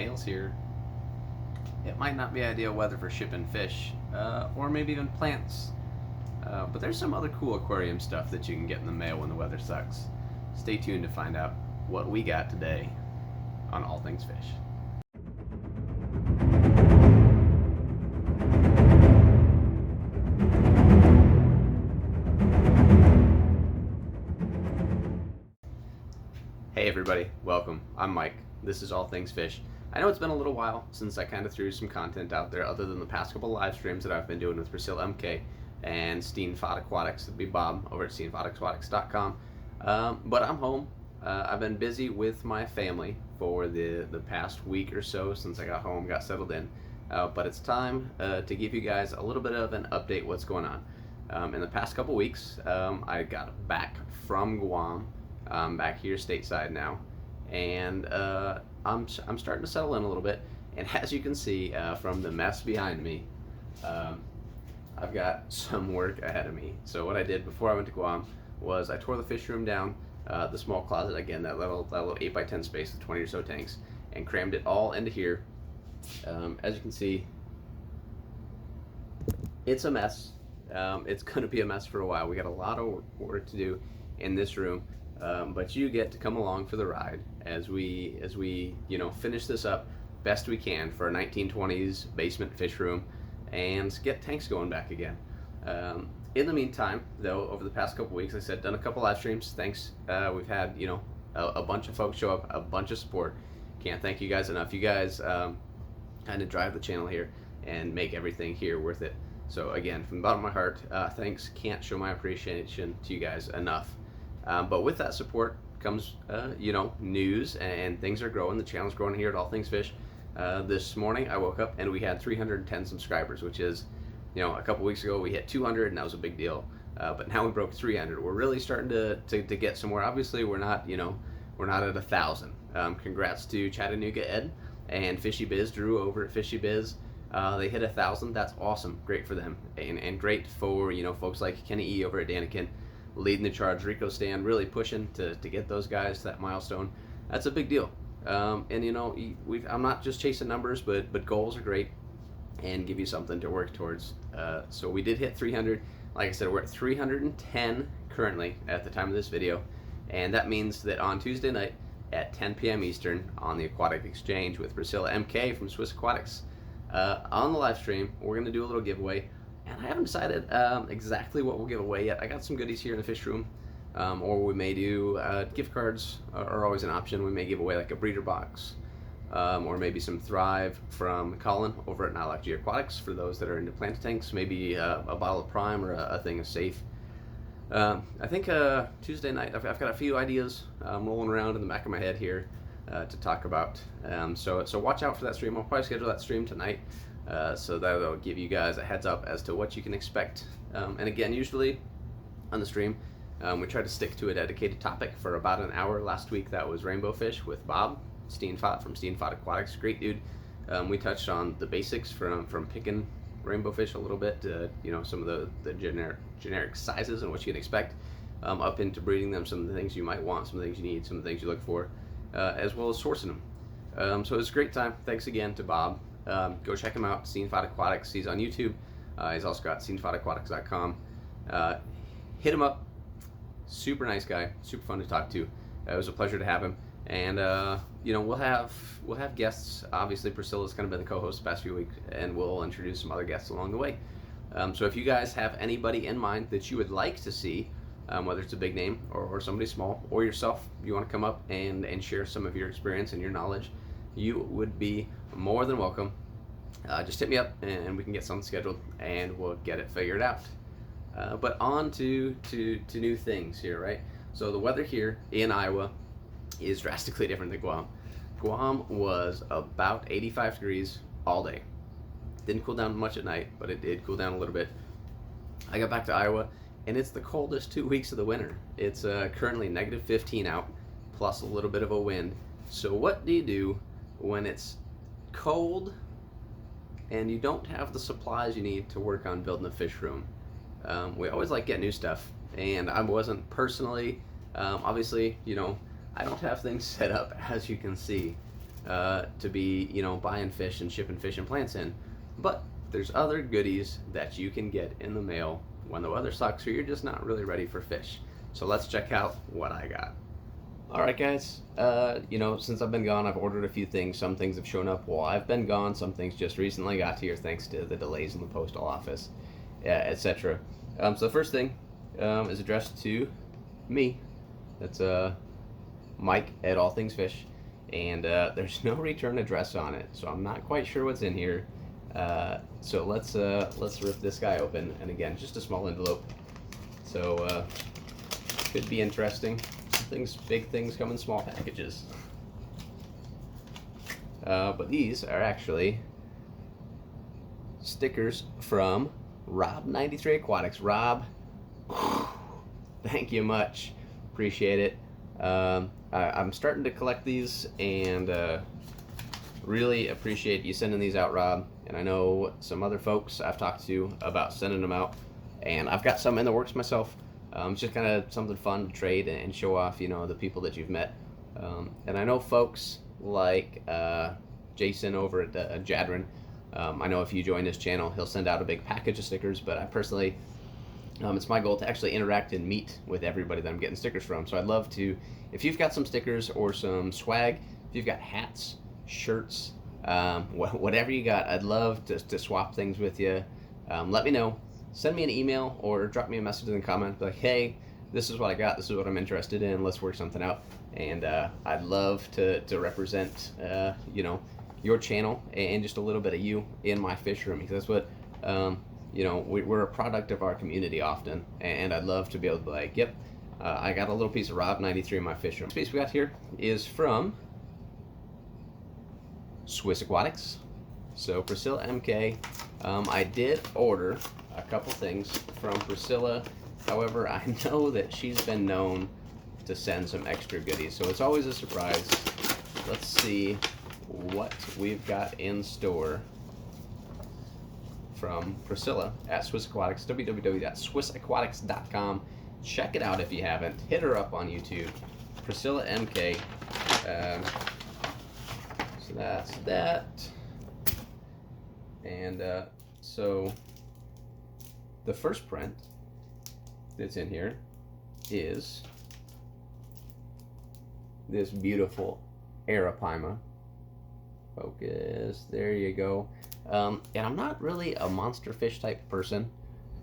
males here, it might not be ideal weather for shipping fish, or maybe even plants. But there's some other cool aquarium stuff that you can get in the mail when the weather sucks. Stay tuned to find out what we got today on All Things Fish. Hey everybody, welcome. I'm Mike. This is All Things Fish. I know it's been a little while since I kind of threw some content out there other than the past couple live streams that I've been doing with Priscilla MK and Swiss Aquatics. It'd be Bob over at SwissAquatics.com. But I'm home. I've been busy with my family for the past week or so since I got home, got settled in. But it's time to give you guys a little bit of an update what's going on. In the past couple weeks, I got back from Guam. I'm back here stateside now, and I'm starting to settle in a little bit. And as you can see from the mess behind me, I've got some work ahead of me. So what I did before I went to Guam was I tore the fish room down, the small closet, again, that little 8x10 space with 20 or so tanks, and crammed it all into here. As you can see, it's a mess. It's going to be a mess for a while. We got a lot of work to do in this room. But you get to come along for the ride as we finish this up best we can for a 1920s basement fish room and get tanks going back again. In the meantime, though, over the past couple weeks, like I said, done a couple live streams. Thanks. We've had a bunch of folks show up, a bunch of support. Can't thank you guys enough. You guys kind of drive the channel here and make everything here worth it. So again, from the bottom of my heart, thanks. Can't show my appreciation to you guys enough. But with that support comes, news, and things are growing. The channel's growing here at All Things Fish. This morning I woke up and we had 310 subscribers, which is, a couple weeks ago we hit 200 and that was a big deal. But now we broke 300. We're really starting to get somewhere. Obviously we're not at 1,000. Congrats to Chattanooga Ed and Fishy Biz Drew over at Fishy Biz. They hit 1,000. That's awesome. Great for them, and great for folks like Kenny E over at Danikin, leading the charge. Rico Stan really pushing to get those guys to that milestone. That's a big deal. I'm not just chasing numbers, but goals are great and give you something to work towards. So we did hit 300. Like I said, we're at 310 currently at the time of this video, and that means that on Tuesday night at 10 p.m. Eastern on the Aquatic Exchange with Priscilla MK from Swiss Aquatics, on the live stream, we're going to do a little giveaway. And I haven't decided exactly what we'll give away yet. I got some goodies here in the fish room, or we may do gift cards are always an option. We may give away like a breeder box, or maybe some Thrive from Colin over at G Aquatics for those that are into plant tanks. Maybe a bottle of Prime or a thing of Safe. I think Tuesday night I've got a few ideas rolling around in the back of my head here to talk about. So watch out for that stream. I'll probably schedule that stream tonight. So that'll give you guys a heads up as to what you can expect. And again, usually on the stream, we try to stick to a dedicated topic for about an hour. Last week that was rainbow fish with Bob Steenfot from Steenfot Aquatics. Great dude. We touched on the basics from picking rainbow fish a little bit, some of the generic sizes and what you can expect, up into breeding them, some of the things you might want, some of the things you need, some of the things you look for, as well as sourcing them. So it was a great time. Thanks again to Bob. Go check him out, Steenfot Aquatics. He's on YouTube. He's also got SwissAquatics.com. Hit him up. Super nice guy. Super fun to talk to. It was a pleasure to have him. And we'll have guests. Obviously, Priscilla's kind of been the co-host the past few weeks, and we'll introduce some other guests along the way. So if you guys have anybody in mind that you would like to see, whether it's a big name or somebody small, or yourself, you want to come up and share some of your experience and your knowledge, you would be more than welcome. Just hit me up and we can get something scheduled and we'll get it figured out. But on to new things here, right? So the weather here in Iowa is drastically different than Guam. Guam was about 85 degrees all day. Didn't cool down much at night, but it did cool down a little bit. I got back to Iowa and it's the coldest 2 weeks of the winter. It's currently negative 15 out, plus a little bit of a wind. So what do you do when it's cold and you don't have the supplies you need to work on building a fish room? We always like getting new stuff, and I wasn't personally, obviously, I don't have things set up as you can see. to be, you know, buying fish and shipping fish and plants in. But there's other goodies that you can get in the mail when the weather sucks or you're just not really ready for fish. So let's check out what I got. Alright guys, you know, since I've been gone, I've ordered a few things. Some things have shown up while I've been gone. Some things just recently got here thanks to the delays in the postal office, etc. So the first thing is addressed to me. That's Mike at All Things Fish. And there's no return address on it, so I'm not quite sure what's in here. So let's rip this guy open. And again, just a small envelope. So could be interesting. Big things come in small packages. But these are actually stickers from Rob93 Aquatics. Rob, thank you much. Appreciate it. I'm starting to collect these and really appreciate you sending these out, Rob. And I know some other folks I've talked to about sending them out, and I've got some in the works myself. It's just kind of something fun to trade and show off, you know, the people that you've met. And I know folks like Jason over at Jadrin. I know if you join his channel, he'll send out a big package of stickers, but I personally, it's my goal to actually interact and meet with everybody that I'm getting stickers from. So I'd love to, if you've got some stickers or some swag, if you've got hats, shirts, whatever you got, I'd love to swap things with you. Let me know. Send me an email or drop me a message in the comments like, hey, this is what I got, this is what I'm interested in, let's work something out. And I'd love to represent, you know, your channel and just a little bit of you in my fish room, because that's what, you know, we're a product of our community often, and I'd love to be able to be like, yep, I got a little piece of Rob93 in my fish room. The piece we got here is from Swiss Aquatics. So Priscilla MK, I did order a couple things from Priscilla. However, I know that she's been known to send some extra goodies, so it's always a surprise. Let's see what we've got in store from Priscilla at Swiss Aquatics, www.swissaquatics.com. Check it out if you haven't. Hit her up on YouTube, Priscilla MK. So that's that. And so the first print that's in here is this beautiful Arapaima. Focus, there you go. And I'm not really a monster fish type person,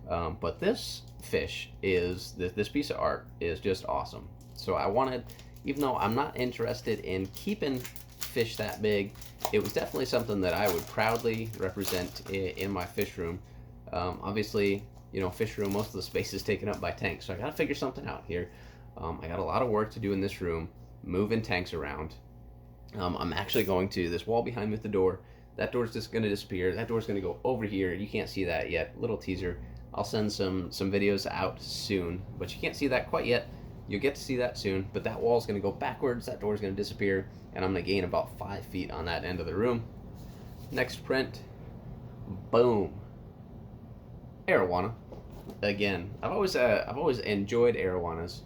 but this fish is, this piece of art is just awesome. So I wanted, even though I'm not interested in keeping fish that big, it was definitely something that I would proudly represent in my fish room. Obviously, you know, fish room, most of the space is taken up by tanks, so I gotta figure something out here. I got a lot of work to do in this room, moving tanks around. I'm actually going to, this wall behind me with the door, that door's just gonna disappear, that door's gonna go over here. You can't see that yet, little teaser. I'll send some videos out soon, but you can't see that quite yet. You'll get to see that soon, but that wall's gonna go backwards, that door's gonna disappear, and I'm gonna gain about 5 feet on that end of the room. Next print, boom, arowana. Again, I've always enjoyed arowanas,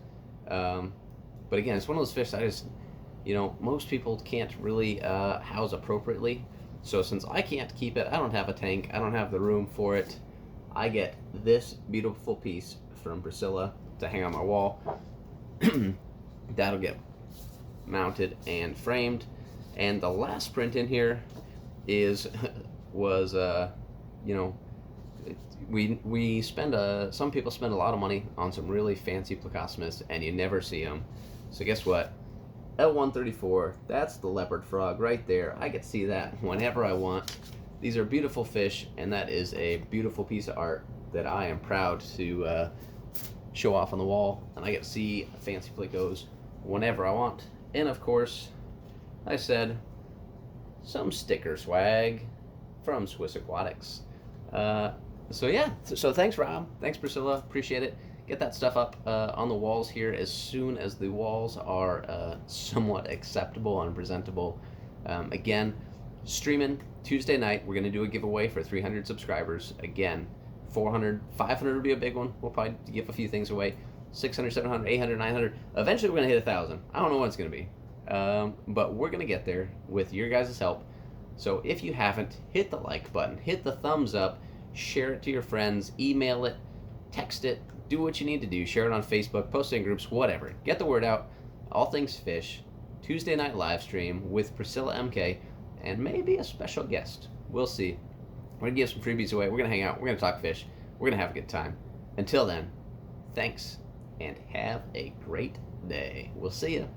but again, it's one of those fish that I just, you know, most people can't really house appropriately. So since I can't keep it, I don't have a tank, I don't have the room for it, I get this beautiful piece from Priscilla to hang on my wall. That'll get mounted and framed. And the last print in here is was you know, we spend some people spend a lot of money on some really fancy Plecostomus and you never see them. So guess what? L134, that's the leopard frog right there. I get to see that whenever I want. These are beautiful fish, and that is a beautiful piece of art that I am proud to show off on the wall, and I get to see fancy plecos whenever I want. And of course, I said some sticker swag from Swiss Aquatics. So yeah, so thanks Rob, thanks Priscilla, appreciate it. Get that stuff up on the walls here as soon as the walls are somewhat acceptable and presentable. Again, streaming Tuesday night, we're going to do a giveaway for 300 subscribers. Again, 400, 500 will be a big one. We'll probably give a few things away. 600, 700, 800, 900. Eventually we're going to hit 1,000. I don't know what it's going to be. But we're gonna get there with your guys' help. So if you haven't, hit the like button, hit the thumbs up, share it to your friends, email it, text it, do what you need to do. Share it on Facebook, post it in groups, whatever. Get the word out. All things fish. Tuesday night live stream with Priscilla MK and maybe a special guest. We'll see. We're gonna give some freebies away. We're gonna hang out. We're gonna talk fish. We're gonna have a good time. Until then, thanks and have a great day. We'll see you.